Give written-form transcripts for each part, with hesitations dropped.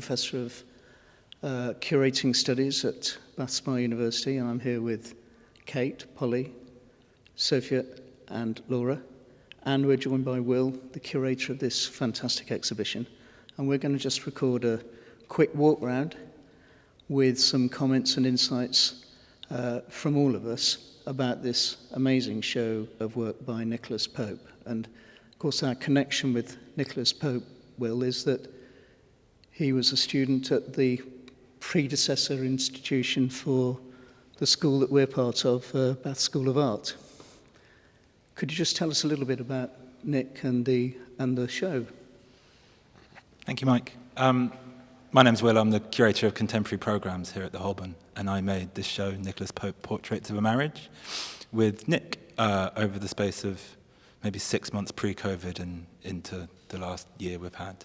Professor of Curating Studies at Bath Spa University, and I'm here with Kate, Polly, Sophia and Laura, and we're joined by Will, the curator of this fantastic exhibition, and we're going to just record a quick walk round with some comments and insights from all of us about this amazing show of work by Nicholas Pope. And of course our connection with Nicholas Pope, Will, is that he was a student at the predecessor institution for the school that we're part of, Bath School of Art. Could you just tell us a little bit about Nick and the show? Thank you, Mike. My name's Will. I'm the curator of contemporary programs here at the Holburne, and I made this show, Nicholas Pope, Portraits of a Marriage, with Nick over the space of maybe 6 months pre-COVID and into the last year we've had.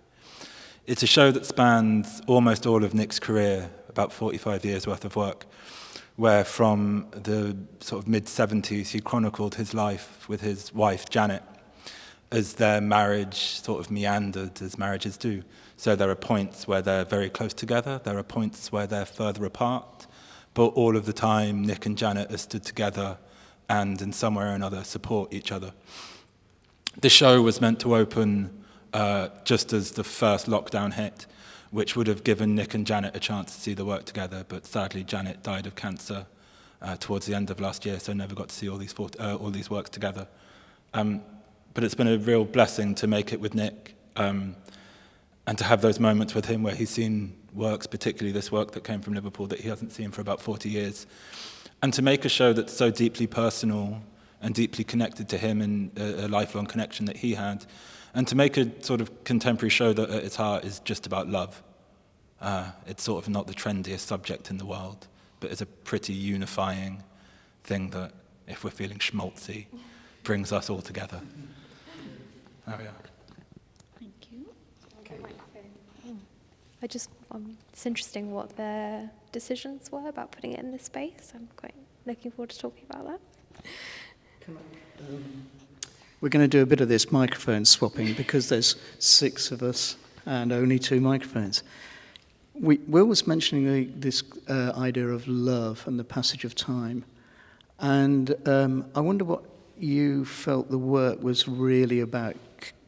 It's a show that spans almost all of Nick's career, about 45 years worth of work, where from the sort of mid-70s he chronicled his life with his wife, Janet, as their marriage sort of meandered, as marriages do. So there are points where they're very close together, there are points where they're further apart, but all of the time Nick and Janet are stood together and in some way or another support each other. The show was meant to open just as the first lockdown hit, which would have given Nick and Janet a chance to see the work together, but sadly Janet died of cancer towards the end of last year, so never got to see all these works together. But it's been a real blessing to make it with Nick, and to have those moments with him where he's seen works, particularly this work that came from Liverpool that he hasn't seen for about 40 years, and to make a show that's so deeply personal and deeply connected to him and a lifelong connection that he had, and to make a sort of contemporary show that at its heart is just about love. It's sort of not the trendiest subject in the world, but it's a pretty unifying thing that, if we're feeling schmaltzy, brings us all together. There we are. Thank you. Okay. It's interesting what their decisions were about putting it in this space. I'm quite looking forward to talking about that. We're going to do a bit of this microphone swapping because there's 6 of us and only 2 microphones. Will was mentioning this idea of love and the passage of time. And I wonder what you felt the work was really about.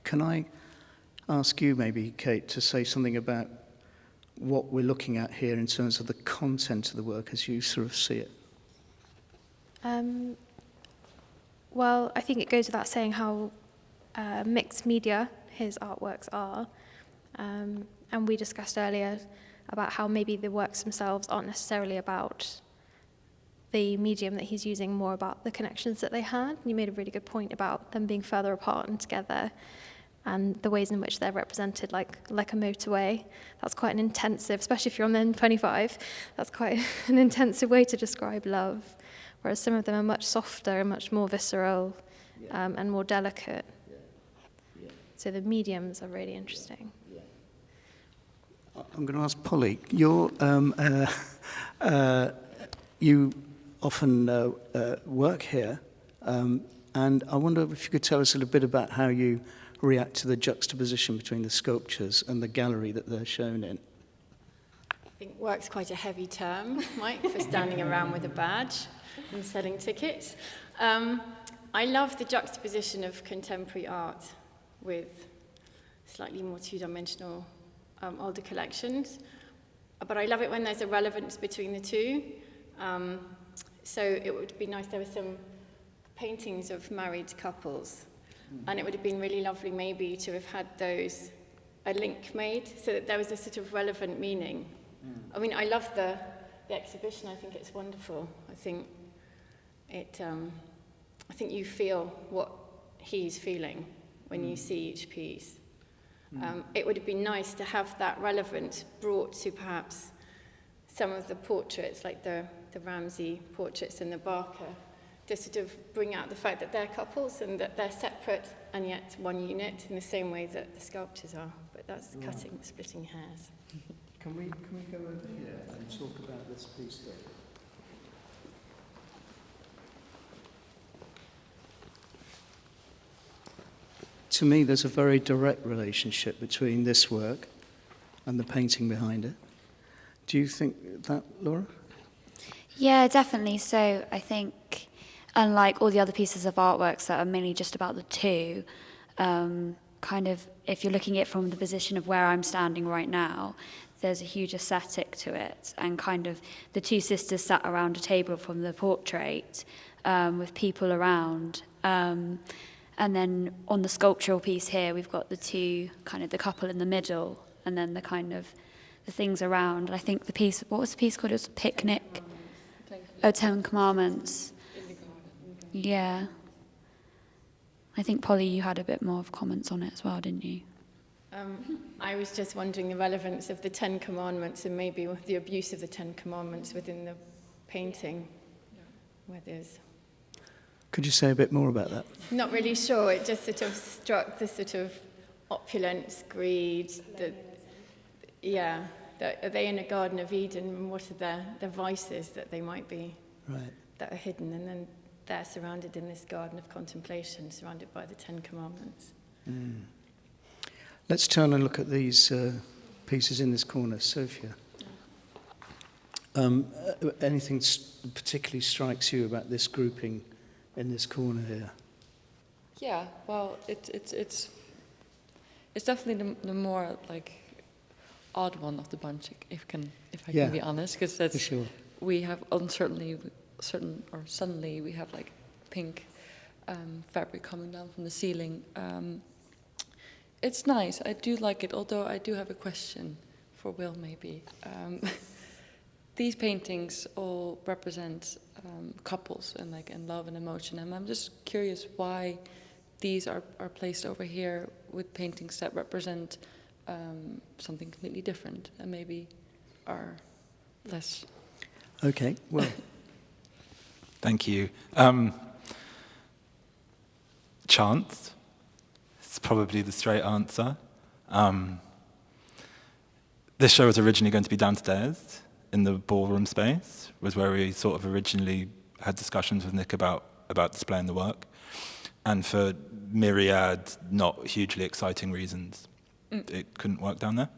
Can I ask you maybe, Kate, to say something about what we're looking at here in terms of the content of the work as you sort of see it? Well, I think it goes without saying how mixed media his artworks are. And we discussed earlier about how maybe the works themselves aren't necessarily about the medium that he's using, more about the connections that they had. And you made a really good point about them being further apart and together, and the ways in which they're represented, like a motorway. That's quite an intensive, especially if you're on the M25, that's quite an intensive way to describe love. Whereas some of them are much softer and much more visceral, and more delicate. So the mediums are really interesting. I'm going to ask Polly. You often work here, and I wonder if you could tell us a little bit about how you react to the juxtaposition between the sculptures and the gallery that they're shown in. I think work's quite a heavy term, Mike, for standing around with a badge and selling tickets. I love the juxtaposition of contemporary art with slightly more two-dimensional older collections, but I love it when there's a relevance between the two. So it would be nice, there were some paintings of married couples, and it would have been really lovely maybe to have had those, a link made, so that there was a sort of relevant meaning. I mean, I love the exhibition. I think it's wonderful. I think you feel what he's feeling when you see each piece. It would have been nice to have that relevance brought to perhaps some of the portraits, like the Ramsey portraits and the Barker, to sort of bring out the fact that they're couples and that they're separate and yet one unit in the same way that the sculptures are. But that's splitting hairs. Can we go over here and talk about this piece there? To me, there's a very direct relationship between this work and the painting behind it. Do you think that, Laura? Yeah, definitely. So I think, unlike all the other pieces of artworks that are mainly just about the two, kind of, if you're looking at it from the position of where I'm standing right now, there's a huge aesthetic to it, and kind of the two sisters sat around a table from the portrait with people around. And then on the sculptural piece here, we've got the two, kind of the couple in the middle, and then the kind of the things around. I think the piece, what was the piece called? It was Picnic. Oh, 10 Commandments. Yeah. I think, Polly, you had a bit more of comments on it as well, didn't you? I was just wondering the relevance of the 10 Commandments and maybe the abuse of the 10 Commandments within the painting, where there's... Could you say a bit more about that? Not really sure. It just sort of struck the sort of opulence, greed, are they in a Garden of Eden, and what are the vices that they might be, Right. that are hidden, and then they're surrounded in this garden of contemplation, surrounded by the 10 Commandments. Mm. Let's turn and look at these pieces in this corner. Sophia, anything particularly strikes you about this grouping in this corner here? Yeah, well, it's definitely the more like odd one of the bunch, if I can be honest, because that's sure. We have suddenly we have like pink fabric coming down from the ceiling. It's nice. I do like it, although I do have a question for Will maybe. These paintings all represent couples and like in love and emotion, and I'm just curious why these are placed over here with paintings that represent something completely different and maybe are less. Okay, well. Thank you. Chance. It's probably the straight answer. This show was originally going to be downstairs in the ballroom space, was where we sort of originally had discussions with Nick about displaying the work. And for myriad, not hugely exciting reasons, it couldn't work down there.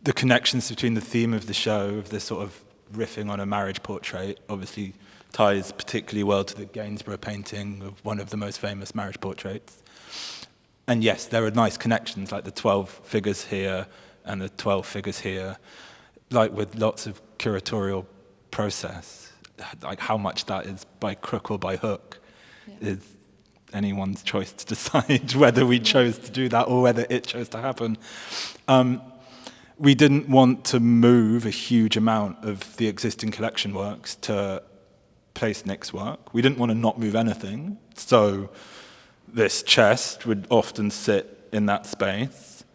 The connections between the theme of the show, of this sort of riffing on a marriage portrait, obviously ties particularly well to the Gainsborough painting of one of the most famous marriage portraits. And yes, there are nice connections, like the 12 figures here and the 12 figures here, like with lots of curatorial process. Like how much that is by crook or by hook is anyone's choice to decide whether we chose to do that or whether it chose to happen. We didn't want to move a huge amount of the existing collection works to place Nick's work. We didn't want to not move anything, so this chest would often sit in that space,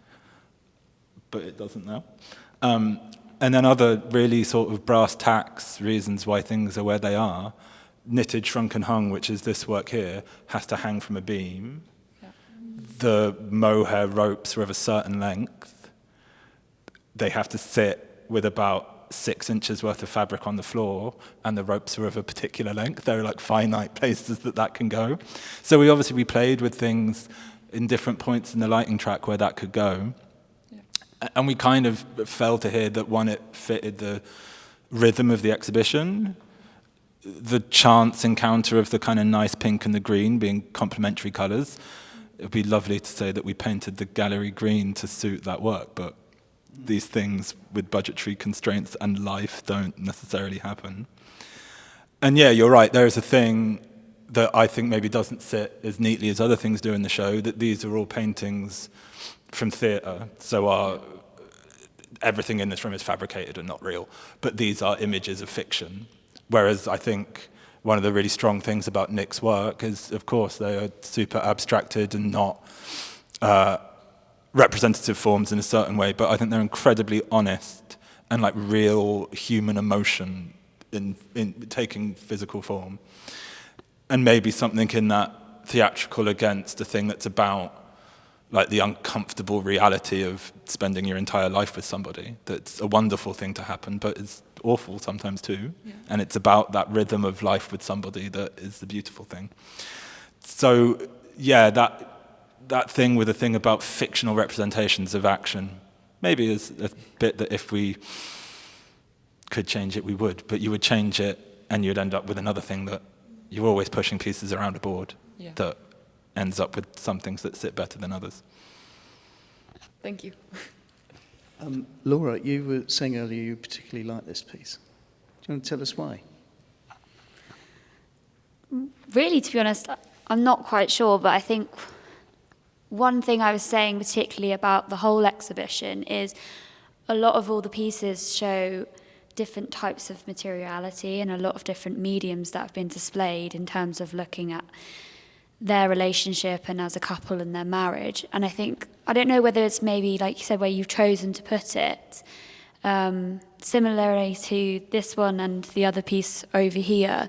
but it doesn't now. And then other really sort of brass tacks reasons why things are where they are. Knitted, shrunken, hung, which is this work here, has to hang from a beam. Yeah. The mohair ropes are of a certain length. They have to sit with about 6 inches worth of fabric on the floor, and the ropes are of a particular length. There are like finite places that can go. So we played with things in different points in the lighting track where that could go. Yeah. And we kind of fell to here that one, it fitted the rhythm of the exhibition, the chance encounter of the kind of nice pink and the green being complementary colours. It would be lovely to say that we painted the gallery green to suit that work, but these things with budgetary constraints and life don't necessarily happen. And yeah, you're right, there is a thing that I think maybe doesn't sit as neatly as other things do in the show, that these are all paintings from theatre, so everything in this room is fabricated and not real, but these are images of fiction. Whereas I think one of the really strong things about Nick's work is, of course, they are super abstracted and not representative forms in a certain way, but I think they're incredibly honest and like real human emotion in taking physical form. And maybe something in that theatrical against a thing that's about like the uncomfortable reality of spending your entire life with somebody. That's a wonderful thing to happen, but it's awful sometimes too. Yeah. And it's about that rhythm of life with somebody that is the beautiful thing. So yeah, that that thing with the thing about fictional representations of action maybe is a bit that if we could change it, we would, but you would change it and you'd end up with another thing that you're always pushing pieces around a board that ends up with some things that sit better than others. Thank you. Laura, you were saying earlier you particularly like this piece. Do you want to tell us why? Really, to be honest, I'm not quite sure, but I think one thing I was saying particularly about the whole exhibition is a lot of all the pieces show different types of materiality and a lot of different mediums that have been displayed in terms of looking at their relationship and as a couple and their marriage. And I think, I don't know whether it's maybe, like you said, where you've chosen to put it, similarly to this one and the other piece over here,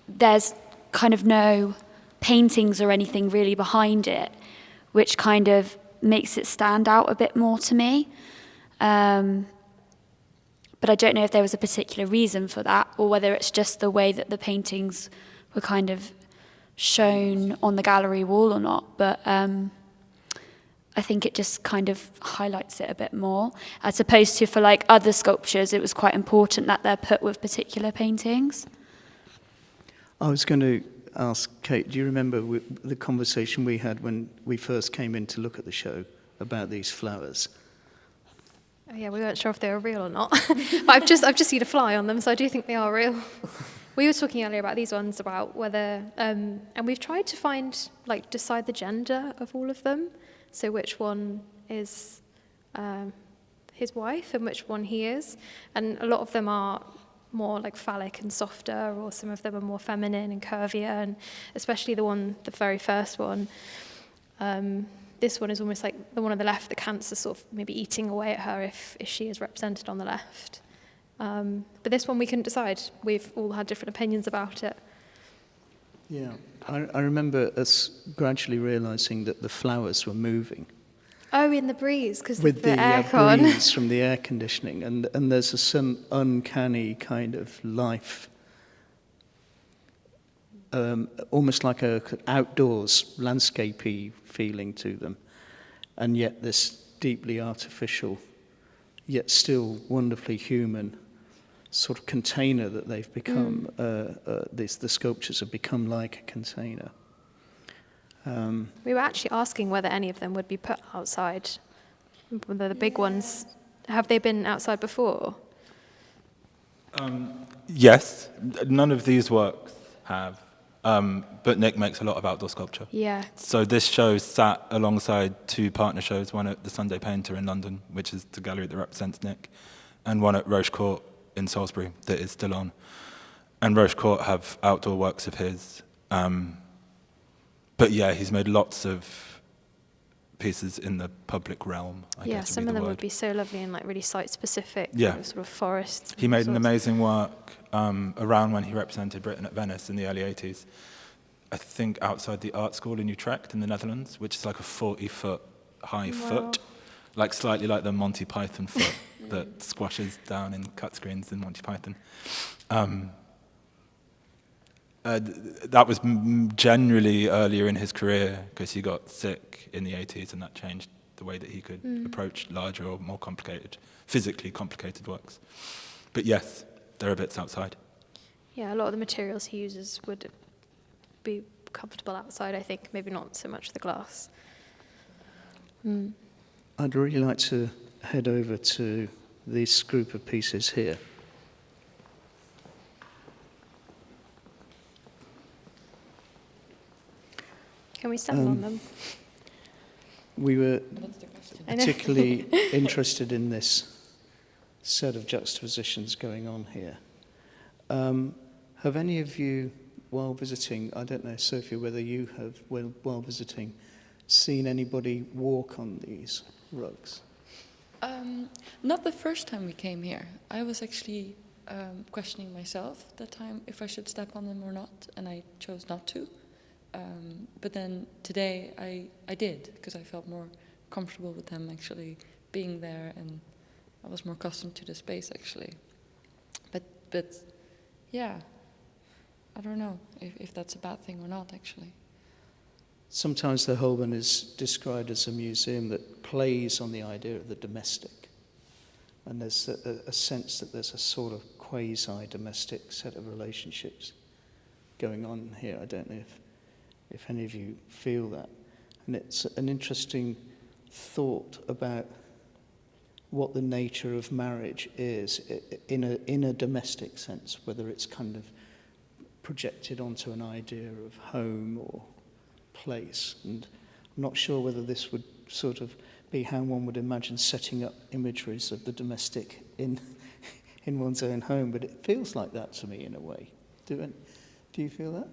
there's kind of no paintings or anything really behind it, which kind of makes it stand out a bit more to me. But I don't know if there was a particular reason for that, or whether it's just the way that the paintings were kind of shown on the gallery wall or not. But I think it just kind of highlights it a bit more, as opposed to for like other sculptures, it was quite important that they're put with particular paintings. I was going to ask Kate, do you remember the conversation we had when we first came in to look at the show about these flowers? Oh, yeah, we weren't sure if they were real or not. But I've just seen a fly on them, so I do think they are real. We were talking earlier about these ones, about whether, and we've tried to find, like, decide the gender of all of them. So which one is his wife and which one he is. And a lot of them are more like phallic and softer, or some of them are more feminine and curvier, and especially the very first one. This one is almost like the one on the left, the cancer sort of maybe eating away at her if she is represented on the left. But this one we couldn't decide. We've all had different opinions about it. Yeah, I remember us gradually realising that the flowers were moving. Oh, in the breeze, because of With the the aircon. breeze from the air conditioning, and there's some uncanny kind of life, almost like a outdoors landscapey feeling to them, and yet this deeply artificial, yet still wonderfully human sort of container that they've become. The sculptures have become like a container. We were actually asking whether any of them would be put outside. Whether the big ones, have they been outside before? Yes, none of these works have, but Nick makes a lot of outdoor sculpture. Yeah. So this show sat alongside two partner shows, one at the Sunday Painter in London, which is the gallery that represents Nick, and one at Roche Court in Salisbury that is still on. And Roche Court have outdoor works of his. But yeah, he's made lots of pieces in the public realm, I guess Some of them would would be so lovely and like really site-specific, Yeah. sort of forests. He made an sorts. amazing work around when he represented Britain at Venice in the early 80s. I think outside the art school in Utrecht in the Netherlands, which is like a 40-foot high foot, like slightly like the Monty Python foot that squashes down in cut screens in Monty Python. That was generally earlier in his career because he got sick in the 80s, and that changed the way that he could approach larger or more complicated, physically complicated works. But yes, there are bits outside. Yeah, a lot of the materials he uses would be comfortable outside, I think. Maybe not so much the glass. I'd really like to head over to this group of pieces here. Can we stand on them? We were That's the question. I know. particularly interested in this set of juxtapositions going on here. Have any of you, while visiting, I don't know, Sophia, whether you have, while visiting, seen anybody walk on these rugs? Not the first time we came here. I was actually questioning myself that time if I should step on them or not, and I chose not to. But then today I did, because I felt more comfortable with them actually being there, and I was more accustomed to the space actually. But yeah, I don't know if that's a bad thing or not actually. sometimes the Holburne is described as a museum that plays on the idea of the domestic. And there's a sense that there's a sort of quasi-domestic set of relationships going on here. I don't know if any of you feel that. And it's an interesting thought about what the nature of marriage is in a domestic sense, whether it's kind of projected onto an idea of home or place. And I'm not sure whether this would sort of be how one would imagine setting up imageries of the domestic in one's own home, but it feels like that to me in a way. Do you feel that?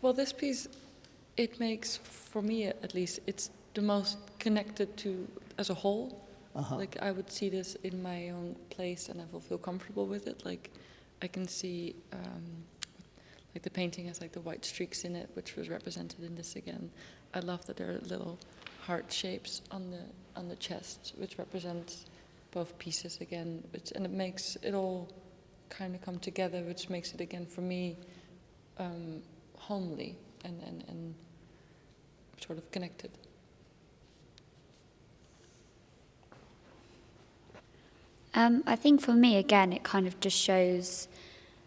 Well, this piece, it makes, for me at least, it's the most connected to as a whole. Uh-huh. Like, I would see this in my own place and I will feel comfortable with it. Like, I can see, like the painting has like the white streaks in it, which was represented in this again. I love that there are little heart shapes on the chest, which represents both pieces again, and it makes it all kind of come together, which makes it again for me homely and sort of connected. I think for me, again, it kind of just shows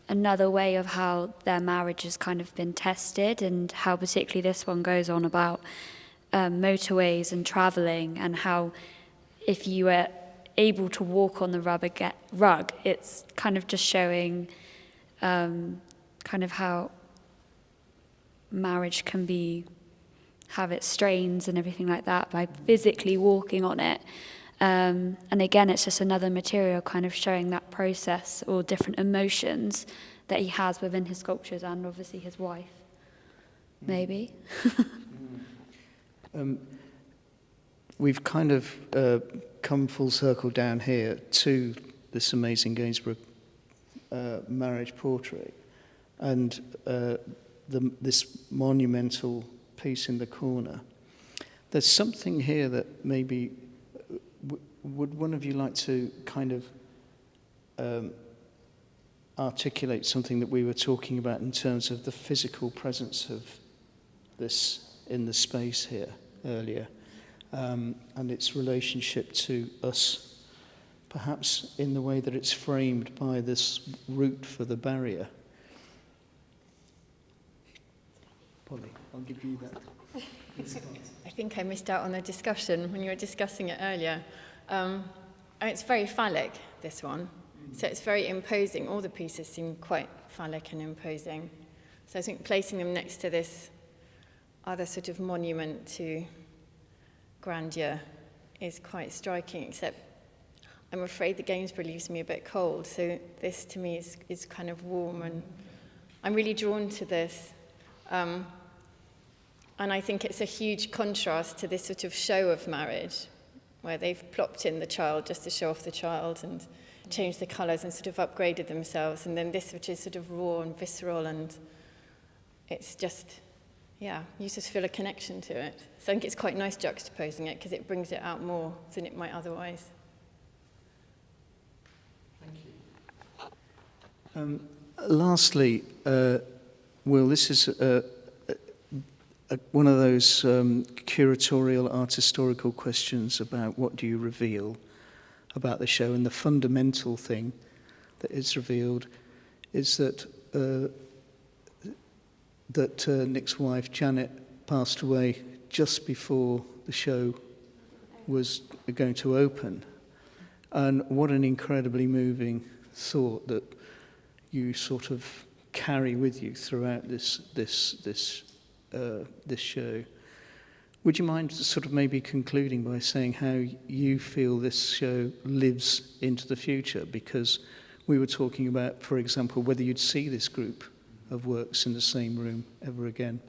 another way of how their marriage has kind of been tested, and how particularly this one goes on about motorways and travelling, and how if you were able to walk on the rug, it's kind of just showing kind of how marriage can have its strains and everything like that by physically walking on it. And again, it's just another material kind of showing that process or different emotions that he has within his sculptures, and obviously his wife, maybe. We've kind of come full circle down here to this amazing Gainsborough marriage portrait, and this monumental piece in the corner. There's something here that maybe would one of you like to kind of articulate something that we were talking about in terms of the physical presence of this in the space here earlier, and its relationship to us, perhaps in the way that it's framed by this route for the barrier. Polly, I'll give you that. I think I missed out on the discussion when you were discussing it earlier. It's very phallic, this one. So it's very imposing. All the pieces seem quite phallic and imposing. So I think placing them next to this other sort of monument to grandeur is quite striking, except I'm afraid the Gainsborough leaves me a bit cold. So this to me is kind of warm, and I'm really drawn to this. And I think it's a huge contrast to this sort of show of marriage, where they've plopped in the child just to show off the child and changed the colours and sort of upgraded themselves. And then this, which is sort of raw and visceral, and it's just, yeah, you just feel a connection to it. So I think it's quite nice juxtaposing it, because it brings it out more than it might otherwise. Thank you. Lastly, Will, this is one of those curatorial art historical questions about what do you reveal about the show, and the fundamental thing that is revealed is that Nick's wife Janet passed away just before the show was going to open, and what an incredibly moving thought that you sort of carry with you throughout this show. Would you mind sort of maybe concluding by saying how you feel this show lives into the future? Because we were talking about, for example, whether you'd see this group of works in the same room ever again.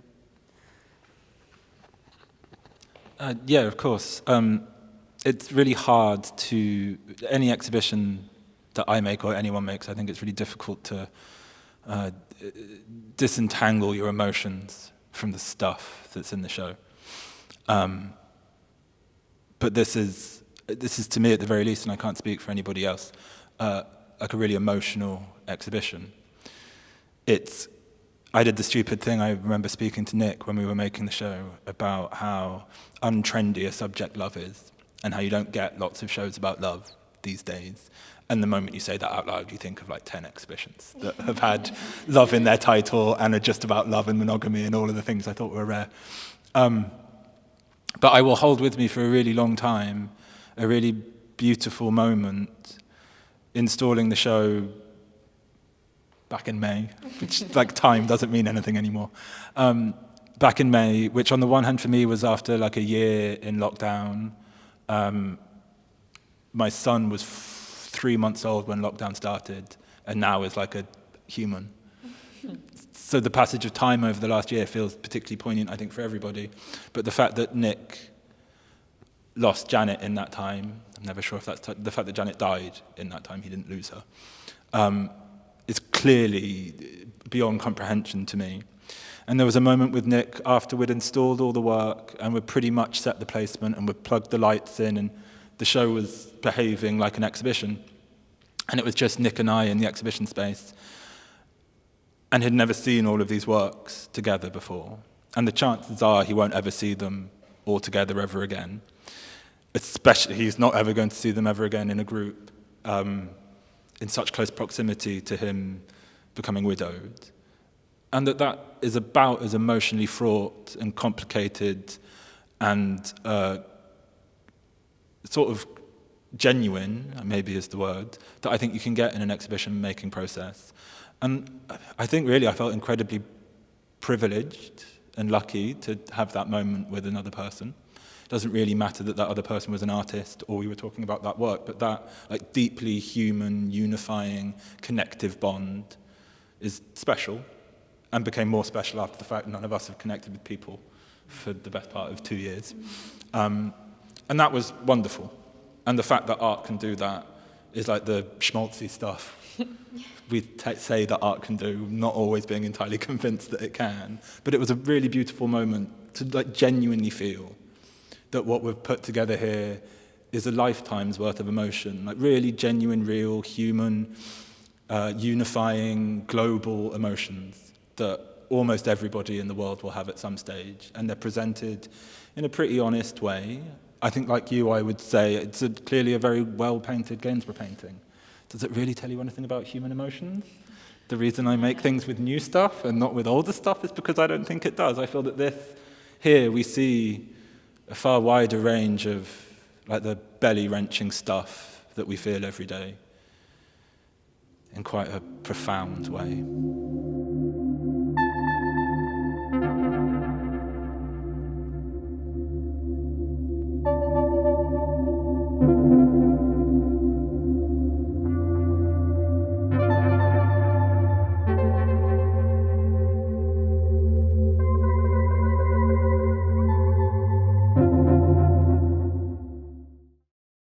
Yeah, of course. It's really hard to, any exhibition that I make or anyone makes, I think it's really difficult to disentangle your emotions from the stuff that's in the show. But this is to me at the very least, and I can't speak for anybody else, like a really emotional exhibition. It's I did the stupid thing. I remember speaking to Nick when we were making the show about how untrendy a subject love is and how you don't get lots of shows about love these days. And the moment you say that out loud, you think of like 10 exhibitions that have had love in their title and are just about love and monogamy and all of the things I thought were rare. But I will hold with me for a really long time a really beautiful moment installing the show back in May, which like time doesn't mean anything anymore. Back in May, which on the one hand for me was after like a year in lockdown. My son was 3 months old when lockdown started, and now is like a human. So the passage of time over the last year feels particularly poignant, I think, for everybody. But the fact that Nick lost Janet in that time, I'm never sure if that's the fact that Janet died in that time, he didn't lose her, is clearly beyond comprehension to me. And there was a moment with Nick after we'd installed all the work and we'd pretty much set the placement and we'd plugged the lights in and the show was behaving like an exhibition. And it was just Nick and I in the exhibition space and had never seen all of these works together before. And the chances are he won't ever see them all together ever again. Especially, he's not ever going to see them ever again in a group in such close proximity to him becoming widowed. And that is about as emotionally fraught and complicated and sort of genuine, maybe is the word, that I think you can get in an exhibition-making process. And I think really I felt incredibly privileged and lucky to have that moment with another person. It doesn't really matter that that other person was an artist or we were talking about that work, but that like deeply human, unifying, connective bond is special and became more special after the fact none of us have connected with people for the best part of 2 years. And that was wonderful. And the fact that art can do that is like the schmaltzy stuff we say that art can do, not always being entirely convinced that it can. But it was a really beautiful moment to like genuinely feel that what we've put together here is a lifetime's worth of emotion, like really genuine, real, human, unifying, global emotions that almost everybody in the world will have at some stage. And they're presented in a pretty honest way. I think, like you, I would say it's clearly a very well-painted Gainsborough painting. Does it really tell you anything about human emotions? The reason I make things with new stuff and not with older stuff is because I don't think it does. I feel that here we see a far wider range of like the belly-wrenching stuff that we feel every day in quite a profound way.